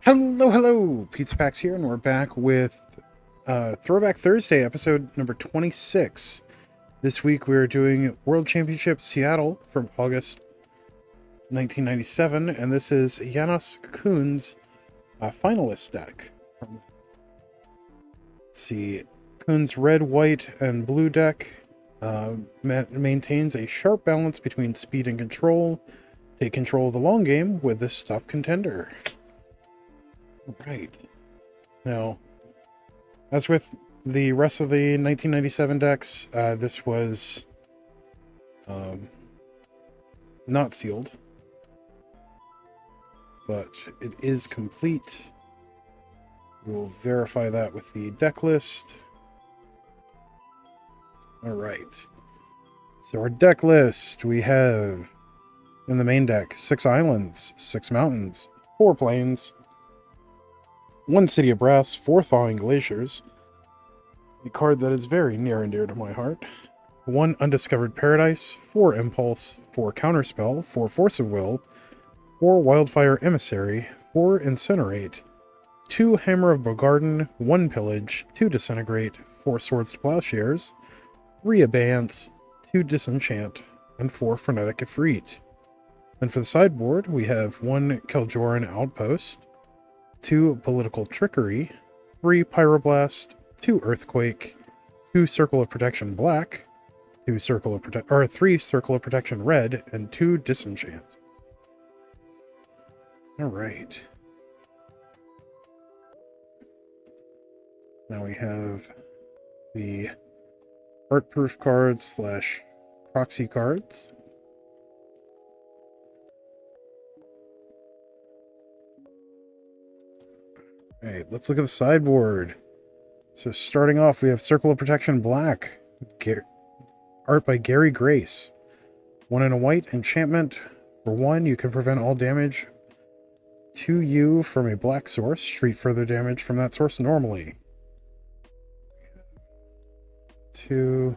Hello, hello! Pizza Packs here, and we're back with Throwback Thursday, episode number 26. This week we're doing World Championship Seattle from August 1997, and this is Janosch Kuhn's Finalist deck. Let's see, Kuhn's red, white, and blue deck maintains a sharp balance between speed and control. Take control of the long game with this tough contender. Right. Now, as with the rest of the 1997 decks, this was not sealed, but it is complete. We will verify that with the deck list. Alright. So our deck list, we have in the main deck 6 islands, 6 mountains, 4 plains, 1 City of Brass, 4 Thawing Glaciers, a card that is very near and dear to my heart, 1 Undiscovered Paradise, 4 Impulse, 4 Counterspell, 4 Force of Will, 4 Wildfire Emissary, 4 Incinerate, 2 Hammer of Bogarden, 1 Pillage, 2 Disintegrate, 4 Swords to Plowshares, 3 Abeyance, 2 Disenchant, and 4 Frenetic Ifrit. Then for the sideboard, we have 1 Keljoran Outpost, 2 Political Trickery, 3 Pyroblast, 2 Earthquake, 2 Circle of Protection Black, 3 Circle of Protection Red, and 2 Disenchant. Alright. Now we have the Artproof cards / proxy cards. Alright, let's look at the sideboard. So starting off, we have Circle of Protection Black. Art by Gary Grace. 1 and a white enchantment. For 1, you can prevent all damage to you from a black source. Treat further damage from that source normally. 2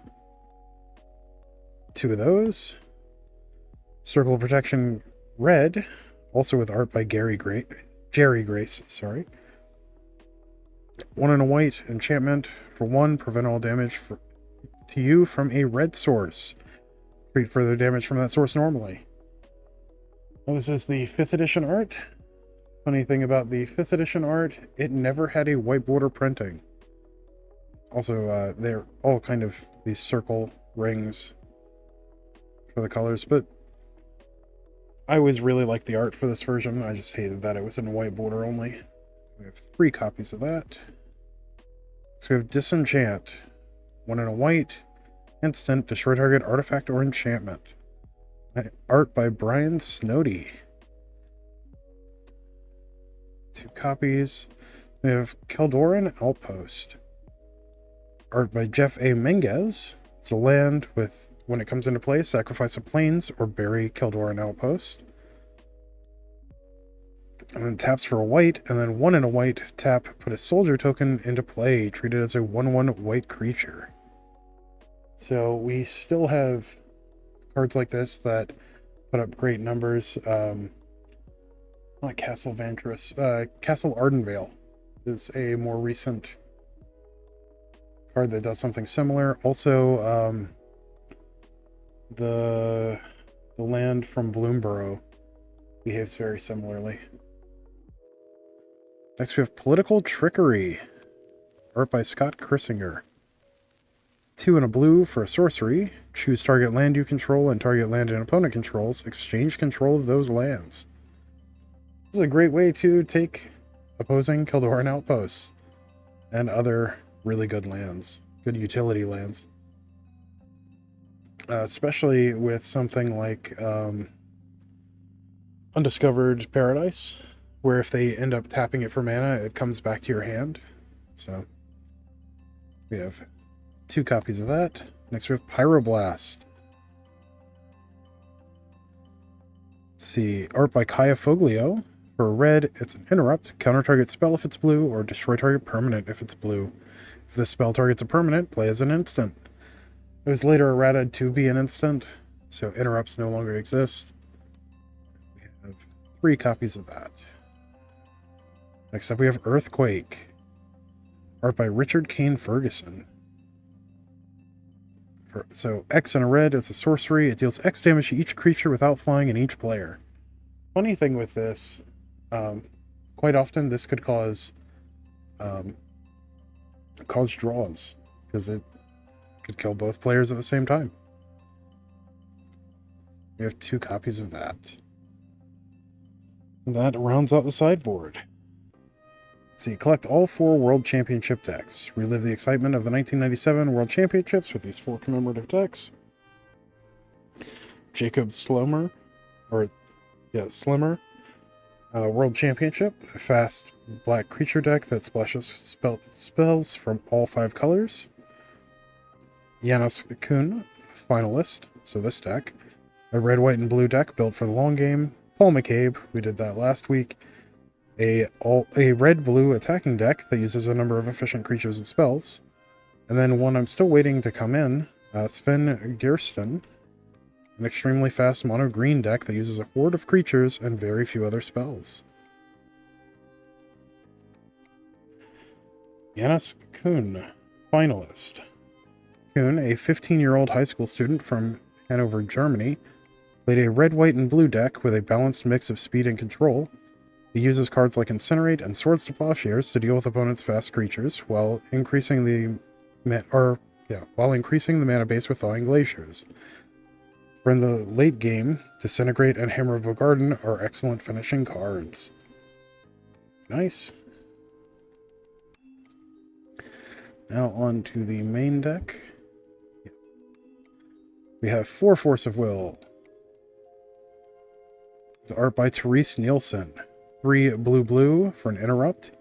of those. Circle of Protection Red, also with art by Jerry Grace, sorry. 1 and a white enchantment. For 1, prevent all damage to you from a red source. Treat further damage from that source normally. Well, this is the 5th edition art. Funny thing about the 5th edition art, it never had a white border printing. Also, they're all kind of these circle rings for the colors, but I always really liked the art for this version. I just hated that it was in white border only. We have 3 copies of that. So we have Disenchant. 1 and a white. Instant. Destroy target artifact or enchantment. Art by Brian Snowdy. 2 copies. We have Keldoran Outpost. Art by Jeff A. Minguez. It's a land with, when it comes into play, sacrifice a plains or bury Keldoran Outpost. And then taps for a white, and then 1 and a white, tap, put a soldier token into play, treat it as a 1/1 white creature. So we still have cards like this that put up great numbers. Not Castle Vantress, Castle Ardenvale is a more recent card that does something similar. Also, the land from Bloomborough behaves very similarly. Next we have Political Trickery. Art by Scott Krissinger. 2 and a blue for a sorcery. Choose target land you control and target land an opponent controls. Exchange control of those lands. This is a great way to take opposing Keldoran outposts and other really good lands. Good utility lands. Especially with something like Undiscovered Paradise, where if they end up tapping it for mana, it comes back to your hand. So we have 2 copies of that. Next we have Pyroblast. Let's see, art by Kaya Foglio. For red, it's an interrupt. Counter target spell if it's blue, or destroy target permanent if it's blue. If the spell target's a permanent, play as an instant. It was later errated to be an instant, so interrupts no longer exist. 3 copies of that. Next up we have Earthquake. Art by Richard Kane Ferguson. So X and a red, it's a sorcery. It deals X damage to each creature without flying in each player. Funny thing with this, quite often this could cause draws, because it could kill both players at the same time. We have 2 copies of that. And that rounds out the sideboard. Let's see, collect all 4 World Championship decks. Relive the excitement of the 1997 World Championships with these 4 commemorative decks. Jacob Slimmer, World Championship, a fast black creature deck that splashes spells from all 5 colors. Janosch Kuhn, Finalist, so this deck. A red, white, and blue deck built for the long game. Paul McCabe, we did that last week. A red-blue attacking deck that uses a number of efficient creatures and spells. And then one I'm still waiting to come in, Sven Gersten, an extremely fast mono-green deck that uses a horde of creatures and very few other spells. Janosch Kuhn, Finalist. Kuhn, a 15-year-old high school student from Hanover, Germany, played a red, white, and blue deck with a balanced mix of speed and control. He uses cards like Incinerate and Swords to Plowshares to deal with opponents' fast creatures, while increasing the mana base with Thawing Glaciers. For in the late game, Disintegrate and Hammer of Bogarden are excellent finishing cards. Nice. Now on to the main deck. We have 4 Force of Will. The art by Therese Nielsen. 3 blue for an interrupt.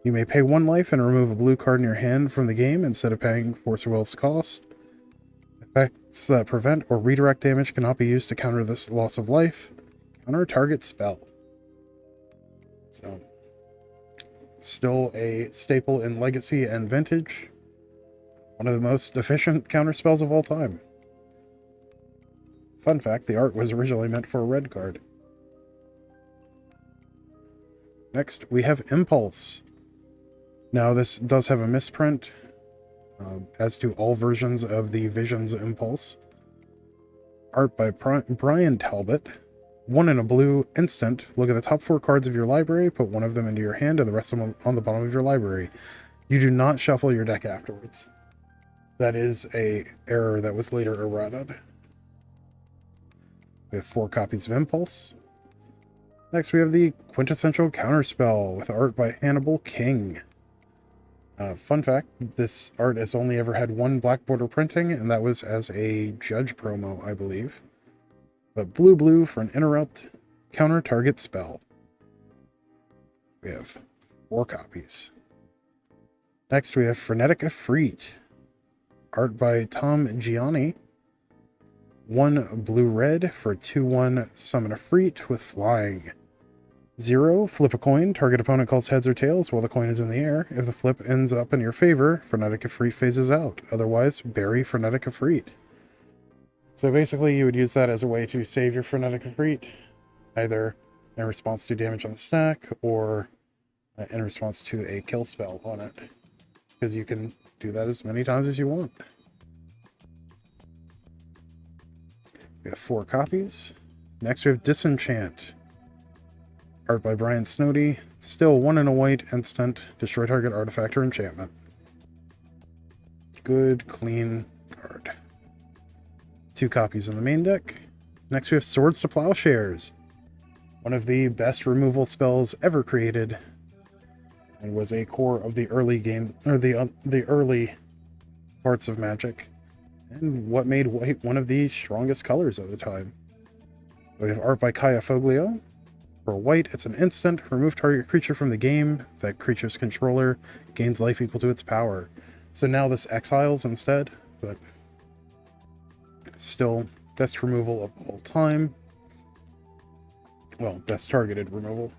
You may pay 1 life and remove a blue card in your hand from the game instead of paying Force of Will's cost. Effects that prevent or redirect damage cannot be used to counter this loss of life. Counter target spell. So, still a staple in Legacy and Vintage. One of the most efficient counter spells of all time. Fun fact, the art was originally meant for a red card. Next, we have Impulse. Now, this does have a misprint, as do all versions of the Visions Impulse. Art by Brian Talbot. 1 in a blue, instant. Look at the top 4 cards of your library, put 1 of them into your hand, and the rest of them on the bottom of your library. You do not shuffle your deck afterwards. That is an error that was later errated. We have 4 copies of Impulse. Next, we have the Quintessential Counterspell with art by Hannibal King. Fun fact, this art has only ever had 1 black border printing, and that was as a Judge promo, I believe. But blue for an interrupt, counter target spell. We have 4 copies. Next, we have Frenetic Efreet. Art by Tom Gianni. 1 blue-red for a 2/1 Summon Efreet with flying. 0, flip a coin. Target opponent calls heads or tails while the coin is in the air. If the flip ends up in your favor, Frenetic Efreet phases out. Otherwise, bury Frenetic Efreet. So basically, you would use that as a way to save your Frenetic Efreet, either in response to damage on the stack, or in response to a kill spell on it. Because you can do that as many times as you want. We have 4 copies. Next we have Disenchant. Art by Brian Snowdy. Still 1 in a white, instant. Destroy target artifact or enchantment. Good, clean card. 2 copies in the main deck. Next we have Swords to Plowshares. One of the best removal spells ever created. And was a core of the early game, or the early parts of Magic. And what made white one of the strongest colors at the time. We have art by Kaya Foglio. For white, it's an instant. Remove target creature from the game. That creature's controller gains life equal to its power. So now this exiles instead, but still best removal of all time. Well, best targeted removal.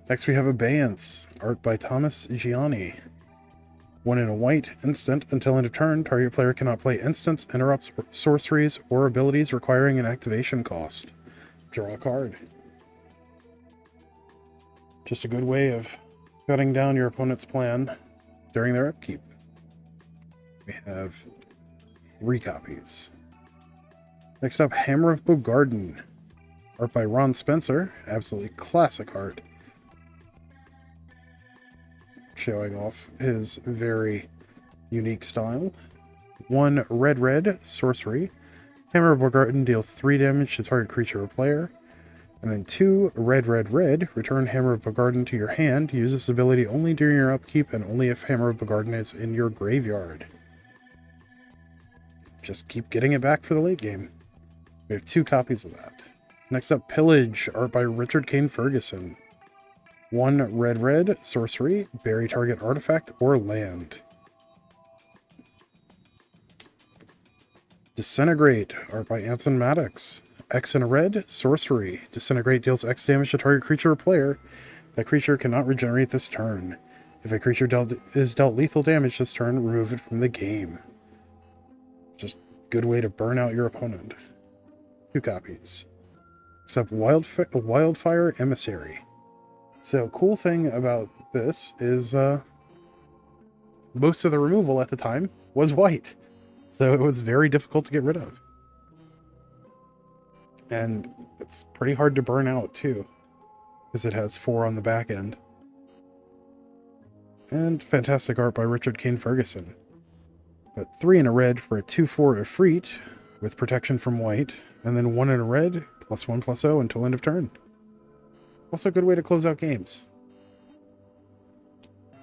Next we have Abeyance. Art by Thomas Gianni. 1 in a white, instant. Until end of turn, target player cannot play instants, interrupts, sorceries, or abilities requiring an activation cost. Draw a card. Just a good way of shutting down your opponent's plan during their upkeep. We have 3 copies. Next up, Hammer of Bogarden. Art by Ron Spencer. Absolutely classic art. Showing off his very unique style. 1 red sorcery. Hammer of Bogarden deals 3 damage to target creature or player. And then 2 red. Return Hammer of Bogarden to your hand. Use this ability only during your upkeep and only if Hammer of Bogarden is in your graveyard. Just keep getting it back for the late game. We have 2 copies of that. Next up, Pillage, art by Richard Kane Ferguson. 1 red sorcery, bury target artifact or land. Disintegrate, art by Anson Maddox. X and a red, sorcery. Disintegrate deals X damage to target creature or player. That creature cannot regenerate this turn. If a creature is dealt lethal damage this turn, remove it from the game. Just good way to burn out your opponent. 2 copies. Except Wildfire Emissary. So, cool thing about this is most of the removal at the time was white. So it was very difficult to get rid of. And it's pretty hard to burn out too, because it has 4 on the back end. And fantastic art by Richard Kane Ferguson. But 3 in a red for a 2/4 Efreet with protection from white, and then 1 in a red, +1/+0 until end of turn. Also a good way to close out games.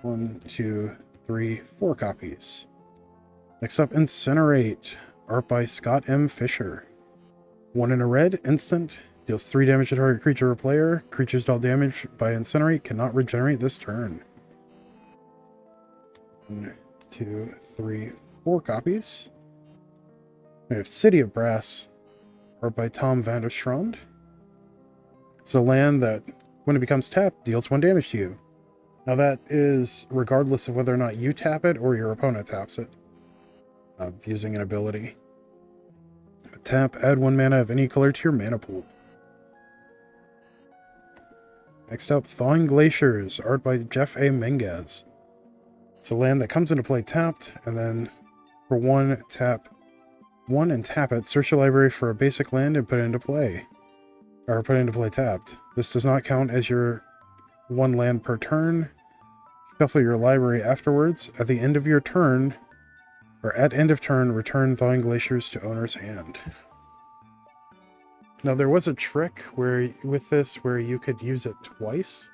1, 2, 3, 4 copies. Next up, Incinerate, art by Scott M. Fisher. 1 in a red, instant, deals 3 damage to target creature or player. Creatures dealt damage by Incinerate cannot regenerate this turn. 1, 2, 3, 4 copies. We have City of Brass, art by Tom Vanderstrand. It's a land that, when it becomes tapped, deals 1 damage to you. Now that is regardless of whether or not you tap it or your opponent taps it, using an ability. Tap, add 1 mana of any color to your mana pool. Next up, Thawing Glaciers, art by Jeff A. Menges. It's a land that comes into play tapped, and then for 1, tap 1 and tap it, search your library for a basic land and put it into play. Or put it into play tapped. This does not count as your 1 land per turn. Shuffle your library afterwards. At the end of your turn, or at end of turn, return Thawing Glaciers to owner's hand. Now there was a trick where with this where you could use it twice,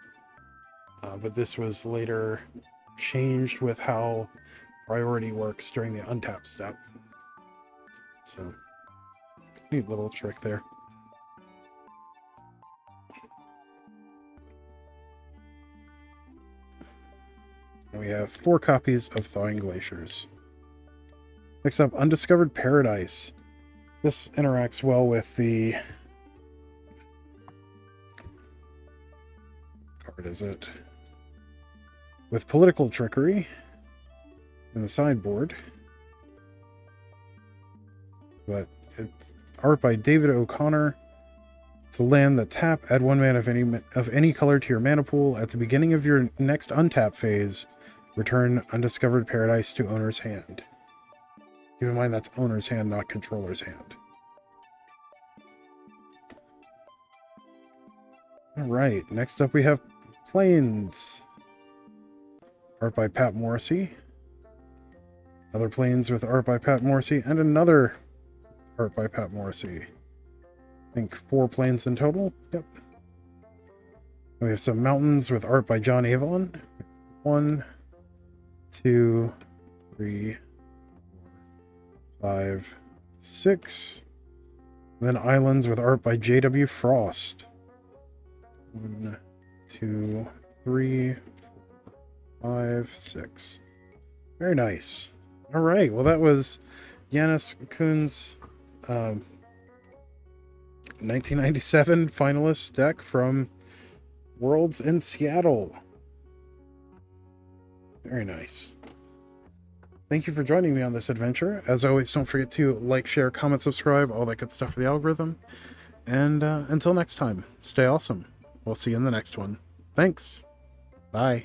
but this was later changed with how priority works during the untap step. So, neat little trick there. And we have 4 copies of Thawing Glaciers. Next up, Undiscovered Paradise. This interacts well with the... What card is it? With Political Trickery in the sideboard. But it's art by David O'Connor. It's a land that tap, add 1 mana of any color to your mana pool. At the beginning of your next untap phase, return Undiscovered Paradise to owner's hand. Keep in mind that's owner's hand, not controller's hand. Alright, next up we have Plains. Art by Pat Morrissey. Other Plains with art by Pat Morrissey, and another art by Pat Morrissey. I think 4 Plains in total. Yep. And we have some mountains with art by John Avon. 1, 2, 3, 5, 6. And then islands with art by J.W. Frost. 1, 2, 3, 5, 6. Very nice. All right. Well, that was Janosch Kuhn's 1997 finalist deck from Worlds in Seattle. Very nice. Thank you for joining me on this adventure. As always, don't forget to like, share, comment, subscribe, all that good stuff for the algorithm. And until next time, stay awesome. We'll see you in the next one. Thanks. Bye.